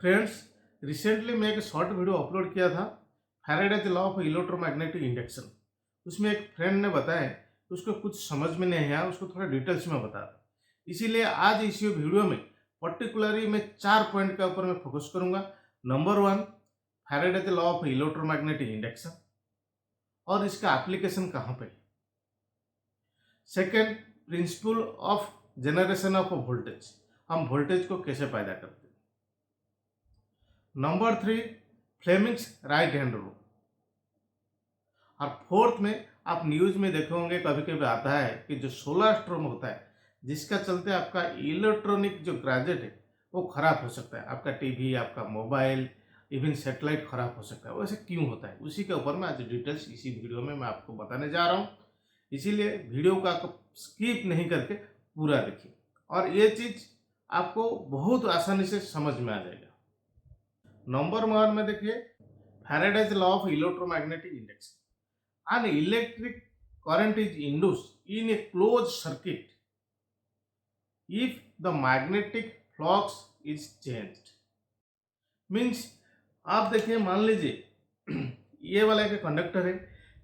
Friends, recently मैं एक short video upload किया था Faraday's law of electromagnetic induction. उसमें एक फ्रेंड ने बताया कि उसको कुछ समझ में नहीं आया, उसको थोड़ा डिटेल्स में बता रहा। इसीलिए आज इस वीडियो में पर्टिकुलरली मैं 4 पॉइंट के ऊपर मैं फोकस करूंगा। Number 1, Faraday's law of electromagnetic induction और इसका एप्लीकेशन कहाँ पे। Second, principle of generation of voltage, हम वोल्टेज को कैसे पैदा करते हैं। Number 3, Fleming's right hand rule. और फोर्थ में आप न्यूज में देखे होंगे कभी कभी आता है कि जो सोलर स्ट्रोम होता है जिसका चलते आपका इलेक्ट्रॉनिक जो गैजेट है वो खराब हो सकता है, आपका टीवी, आपका मोबाइल, इवन सेटेलाइट खराब हो सकता है। वैसे क्यों होता है उसी के ऊपर मैं आज डिटेल्स इसी वीडियो में मैं आपको बताने जा रहा हूँ। इसीलिए वीडियो का स्किप नहीं करके पूरा देखिए और ये चीज आपको बहुत आसानी से समझ में आ जाएगा। नंबर 1 में देखिए, Faraday's law of electromagnetic induction. An electric current is induced in a closed circuit if the magnetic flux is changed। Means आप देखिए, मान लीजिए ये वाला एक कंडक्टर है,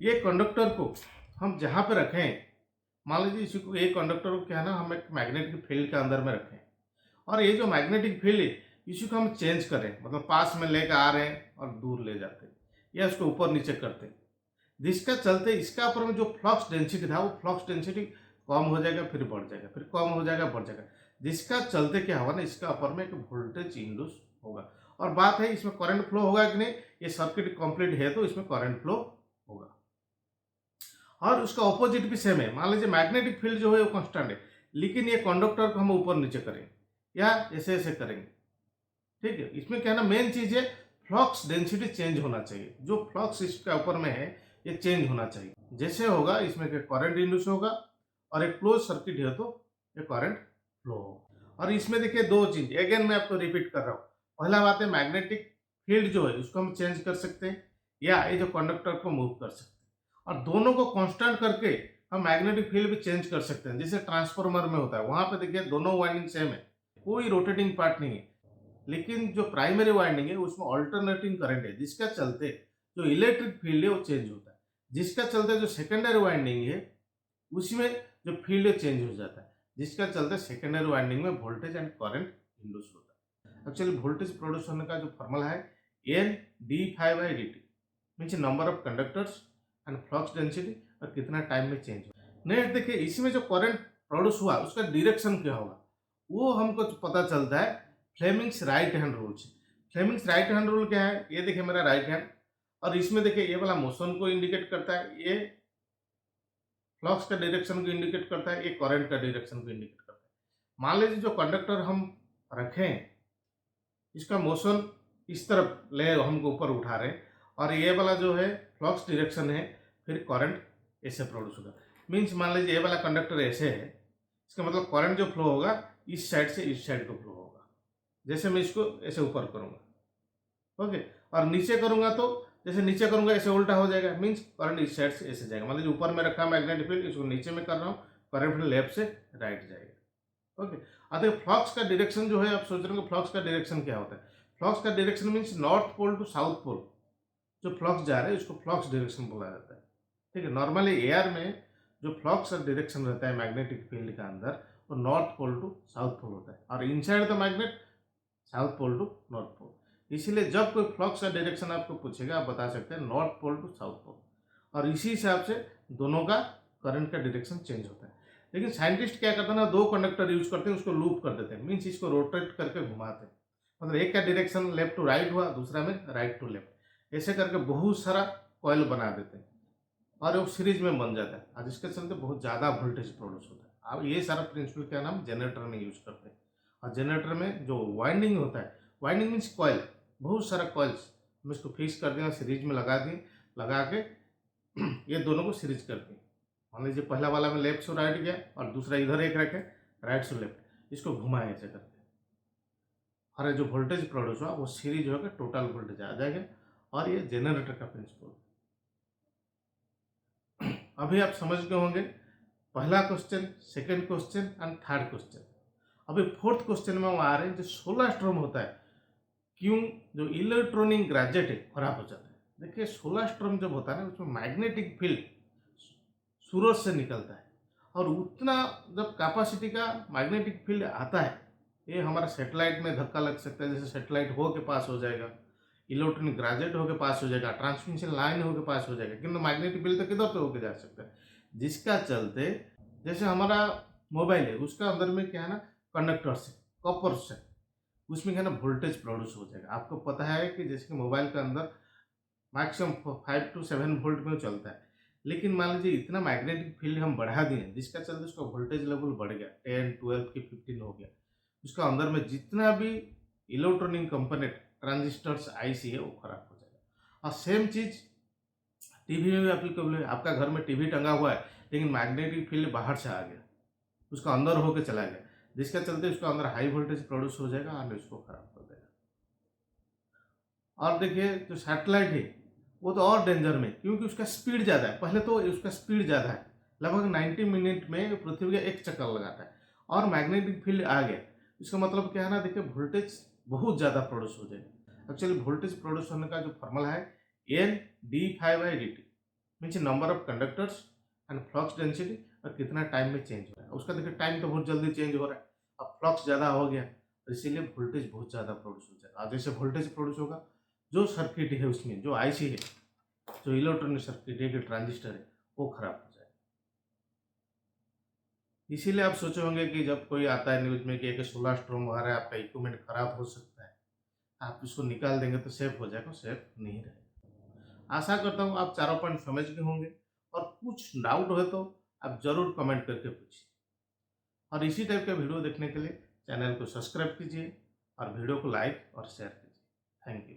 ये कंडक्टर को हम जहाँ पे रखें, मान लीजिए इसी को, एक कंडक्टर को क्या है ना, हम एक मैग्नेटिक फील्ड के अंदर में रखें और ये जो मैग्नेटिक फील्ड है इसी को हम चेंज करें, मतलब पास में लेकर आ रहे हैं और दूर ले जाते हैं या उसको ऊपर नीचे करते हैं, जिसका चलते इसका ऊपर में जो फ्लक्स डेंसिटी था वो फ्लक्स डेंसिटी कम हो जाएगा, फिर बढ़ जाएगा, फिर कम हो जाएगा, बढ़ जाएगा, जिसका चलते क्या होगा ना, इसका ऊपर में एक वोल्टेज इंड्यूस होगा। और बात है इसमें करंट फ्लो होगा कि नहीं, ये सर्किट कंप्लीट है तो इसमें करंट फ्लो होगा। और उसका ऑपोजिट भी सेम है। मान लीजिए मैग्नेटिक फील्ड जो है वो कांस्टेंट है, लेकिन ये कंडक्टर को हम ऊपर नीचे करेंगे या ऐसे ऐसे करेंगे, ठीक है। इसमें क्या है ना, मेन चीज है फ्लक्स डेंसिटी चेंज होना चाहिए। जो फ्लक्स इसका ऊपर में है ये चेंज होना चाहिए। जैसे होगा इसमें करंट इंड्यूस होगा और एक क्लोज सर्किट है तो ये करंट फ्लो होगा। और इसमें देखिए दो चीज, अगेन मैं आपको रिपीट कर रहा हूँ। पहला बात है मैग्नेटिक फील्ड जो है उसको हम चेंज कर सकते हैं या ये जो कंडक्टर को मूव कर सकते हैं, और दोनों को कांस्टेंट करके हम मैग्नेटिक फील्ड भी चेंज कर सकते हैं। जैसे ट्रांसफार्मर में होता है, वहां पे देखिए दोनों वाइंडिंग सेम है, कोई रोटेटिंग पार्ट नहीं है, लेकिन जो प्राइमरी वाइंडिंग है उसमें अल्टरनेटिंग करंट है, जिसका चलते जो इलेक्ट्रिक फील्ड है वो चेंज होता है, जिसका चलते जो सेकेंडरी वाइंडिंग है उसमें जो फील्ड है चेंज हो जाता है, जिसका चलते सेकेंडरी वाइंडिंग में वोल्टेज एंड करंट इंड्यूस होता है। एक्चुअली वोल्टेज प्रोड्यूस होने का जो फॉर्मूला है N D five by D T, means number of conductors and flux density और कितना टाइम में चेंज हो। नेक्स्ट देखिए, इसमें जो करंट प्रोड्यूस हुआ उसका डायरेक्शन क्या होगा वो हमको पता चलता है फ्लेमिंग्स राइट हैंड रूल से। फ्लेमिंग्स राइट हैंड रूल क्या है, ये देखिए मेरा राइट हैंड, और इसमें देखिए ये वाला मोशन को इंडिकेट करता है, ये फ्लक्स का डायरेक्शन को इंडिकेट करता है, ये करंट का डायरेक्शन को इंडिकेट करता है। मान लीजिए जो कंडक्टर हम रखें इसका मोशन इस तरफ ले हमको ऊपर उठा रहे हैं और ये वाला जो है फ्लक्स डायरेक्शन है, फिर करंट ऐसे प्रोड्यूस होगा। मीन्स मान लीजिए ये वाला कंडक्टर ऐसे है, इसका मतलब करंट जो फ्लो होगा इस साइड से इस साइड को फ्लो होगा। जैसे मैं इसको ऐसे ऊपर करूंगा, ओके, और नीचे करूंगा तो जैसे नीचे करूंगा ऐसे उल्टा हो जाएगा, मीन्स करंट इस साइड से ऐसे जाएगा। मान लीजिए ऊपर में रखा मैग्नेटिक फील्ड, इसको नीचे में कर रहा हूँ, करंट फिर लेफ्ट से राइट जाएगा, ओके। अब देखिए फ्लक्स का डायरेक्शन जो है, आप सोच रहे हो फ्लक्स का डायरेक्शन क्या होता है। फ्लक्स का direction means north pole to south pole जो फ्लक्स जा रहा है उसको फ्लक्स डायरेक्शन बोला जाता है, ठीक है। नॉर्मली एयर में जो फ्लक्स का डायरेक्शन रहता है मैग्नेटिक फील्ड का अंदर वो north pole to south pole होता है, और inside the magnet south pole to north pole. इसीलिए जब कोई फ्लक्स का डायरेक्शन आपको पूछेगा आप बता सकते हैं north pole to south pole, और इसी हिसाब से दोनों का करंट का डायरेक्शन चेंज होता है। लेकिन साइंटिस्ट क्या करते हैं ना, दो कंडक्टर यूज करते हैं, उसको लूप कर देते हैं, मीन्स इसको रोटेट करके घुमाते हैं। मतलब एक का डायरेक्शन लेफ्ट टू राइट हुआ, दूसरा में राइट टू लेफ्ट, ऐसे करके बहुत सारा कॉइल बना देते हैं और वो सीरीज में बन जाता है, और जिसके चलते बहुत ज़्यादा वोल्टेज प्रोड्यूस होता है। अब ये सारा प्रिंसिपल क्या नाम जनरेटर में यूज करते हैं। और जनरेटर में जो वाइंडिंग होता है, वाइंडिंग मीन्स कॉइल, बहुत सारा कॉइल्स हम इसको फिक्स कर दिया, सीरीज में लगा दिए, लगा के ये दोनों को सीरीज कर दिए। मान लीजिए पहला वाला में लेफ्ट से राइट गया और दूसरा इधर एक रखे राइट से लेफ्ट, इसको घुमाए ऐसे करके, और जो वोल्टेज प्रोड्यूस हुआ वो सीरीज होकर टोटल वोल्टेज आ जाएगा, और ये जनरेटर का प्रिंसिपल। अभी आप समझ गए होंगे पहला question, second question and third question. अभी फोर्थ क्वेश्चन में हम आ रहे हैं, जो सोलर स्ट्रोम होता है क्यों जो इलेक्ट्रॉनिक गैजेट है खराब हो जाता है। देखिए सोलर स्टॉर्म जब होता है ना उसमें मैग्नेटिक फील्ड सूरज से निकलता है और उतना जब कैपेसिटी का मैग्नेटिक फील्ड आता है ये हमारा सेटेलाइट में धक्का लग सकता है। जैसे सेटेलाइट हो के पास हो जाएगा, इलेक्ट्रॉनिक गैजेट हो के पास हो जाएगा, ट्रांसमिशन लाइन हो के पास हो जाएगा, किंतु मैग्नेटिक फील्ड तो किधर पे होके जा सकता है। जिसका चलते जैसे हमारा मोबाइल है उसका अंदर में क्या है ना कंडक्टर से कॉपर से उसमें क्या है ना वोल्टेज प्रोड्यूस हो जाएगा। आपको पता है कि जैसे कि मोबाइल के अंदर मैक्सिमम 5 to 7 वोल्ट में वो चलता है, लेकिन मान लीजिए इतना मैग्नेटिक फील्ड हम बढ़ा दिए जिसका चलते उसका वोल्टेज लेवल बढ़ गया 10 12 की 15 हो गया। उसका अंदर में जितना भी इलेक्ट्रॉनिक कंपोनेंट ट्रांजिस्टर्स आईसी है वो खराब हो जाएगा। और सेम चीज टीवी में भी एप्लीकेबल है। आपका घर में टीवी टंगा हुआ है लेकिन मैग्नेटिक फील्ड बाहर से आ गया, उसका अंदर होके चला गया, जिसका चलते उसका अंदर हाई वोल्टेज प्रोड्यूस हो जाएगा और उसको खराब कर देगा। और देखिए जो सैटेलाइट है वो तो और डेंजर में, क्योंकि उसका स्पीड ज़्यादा है। पहले तो उसका स्पीड ज़्यादा है, लगभग 90 मिनट में पृथ्वी का एक चक्कर लगाता है और मैग्नेटिक फील्ड आ गया। इसका मतलब क्या है ना, देखिए वोल्टेज बहुत ज़्यादा प्रोड्यूस हो जाएगा। एक्चुअली वोल्टेज प्रोड्यूस होने का जो फॉर्मूला है N D five by D T means number of conductors and flux density और कितना टाइम में चेंज हो रहा है। उसका देखिए टाइम तो बहुत जल्दी चेंज हो रहा है, अब फ्लक्स ज़्यादा हो गया तो इसीलिए वोल्टेज बहुत ज़्यादा प्रोड्यूस हो जाएगा। और जैसे वोल्टेज प्रोड्यूस होगा जो सर्किट है उसमें जो आईसी है, जो इलेक्ट्रॉनिक सर्किट है, ट्रांजिस्टर है, वो खराब हो जाएगा। इसीलिए आप सोचे होंगे कि जब कोई आता है न्यूज में कि एक सोलर स्टॉर्म आ रहा है, आपका इक्विपमेंट खराब हो सकता है, आप इसको निकाल देंगे तो सेफ हो जाएगा, सेफ नहीं रहेगा। आशा करता हूँ आप चारों पॉइंट समझ गए होंगे और कुछ डाउट हो तो आप जरूर कमेंट करके पूछिए। और इसी टाइप का वीडियो देखने के लिए चैनल को सब्सक्राइब कीजिए और वीडियो को लाइक और शेयर कीजिए। Thank you.